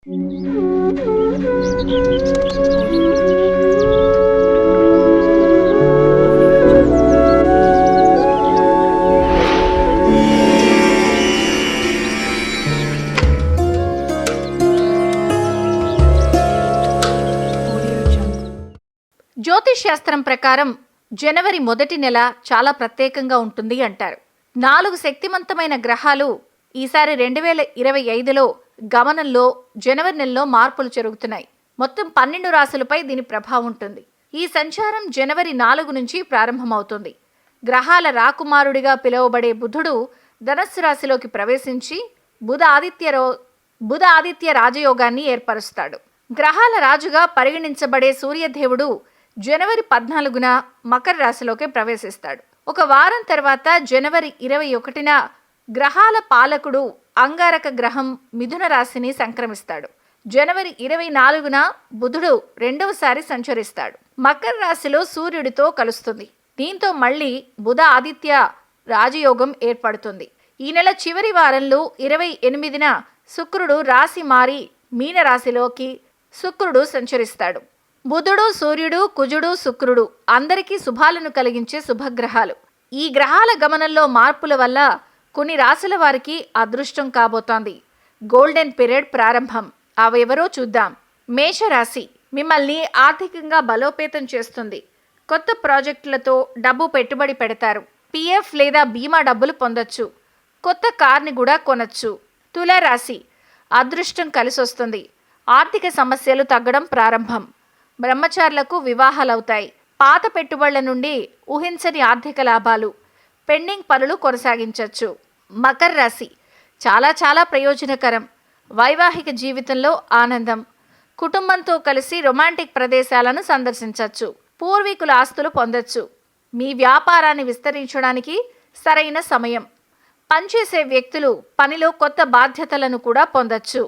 జ్యోతిష్ శాస్త్రం ప్రకారం జనవరి మొదటి నెల చాలా ప్రత్యేకంగా ఉంటుంది అంటారు. 4 శక్తివంతమైన గ్రహాలు ఈసారి 2025లో గమనంలో జనవరి నెలలో మార్పులు జరుగుతున్నాయి. మొత్తం 12 రాశులపై దీని ప్రభావం ఉంటుంది. ఈ సంచారం జనవరి 4 నుంచి ప్రారంభమవుతుంది. గ్రహాల రాకుమారుడిగా పిలువబడే బుధుడు ధనస్సు రాశిలోకి ప్రవేశించి బుధ ఆదిత్య రాజయోగాన్ని ఏర్పరుస్తాడు. గ్రహాల రాజుగా పరిగణించబడే సూర్యదేవుడు జనవరి 14న మకర రాశిలోకి ప్రవేశిస్తాడు. ఒక వారం తర్వాత జనవరి 21న గ్రహాల పాలకుడు అంగారక గ్రహం మిథున రాశిని సంక్రమిస్తాడు. జనవరి 24న బుధుడు రెండవసారి సంచరిస్తాడు. మకర రాశిలో సూర్యుడితో కలుస్తుంది. దీంతో మళ్ళీ బుధ ఆదిత్య రాజయోగం ఏర్పడుతుంది. ఈ నెల చివరి వారంలో 28న శుక్రుడు రాశి మారి మీన రాశిలోకి శుక్రుడు సంచరిస్తాడు. బుధుడు, సూర్యుడు, కుజుడు, శుక్రుడు అందరికీ శుభాలను కలిగించే శుభగ్రహాలు. ఈ గ్రహాల గమనంలో మార్పుల వల్ల కొన్ని రాశుల వారికి అదృష్టం కాబోతోంది. గోల్డెన్ పీరియడ్ ప్రారంభం. అవెవరో చూద్దాం. మేషరాశి మిమ్మల్ని ఆర్థికంగా బలోపేతం చేస్తుంది. కొత్త ప్రాజెక్టులతో డబ్బు పెట్టుబడి పెడతారు. పిఎఫ్ లేదా బీమా డబ్బులు పొందొచ్చు. కొత్త కార్ని కూడా కొనొచ్చు. తులారాశి అదృష్టం కలిసొస్తుంది. ఆర్థిక సమస్యలు తగ్గడం ప్రారంభం. బ్రహ్మచారులకు వివాహాలవుతాయి. పాత పెట్టుబడుల నుండి ఊహించని ఆర్థిక లాభాలు. పెండింగ్ పనులు కొనసాగించవచ్చు. మకర రాశి చాలా ప్రయోజనకరం. వైవాహిక జీవితంలో ఆనందం. కుటుంబంతో కలిసి రొమాంటిక్ ప్రదేశాలను సందర్శించవచ్చు. పూర్వీకుల ఆస్తులు పొందొచ్చు. మీ వ్యాపారాన్ని విస్తరించడానికి సరైన సమయం. పనిచేసే వ్యక్తులు పనిలో కొత్త బాధ్యతలను కూడా పొందొచ్చు.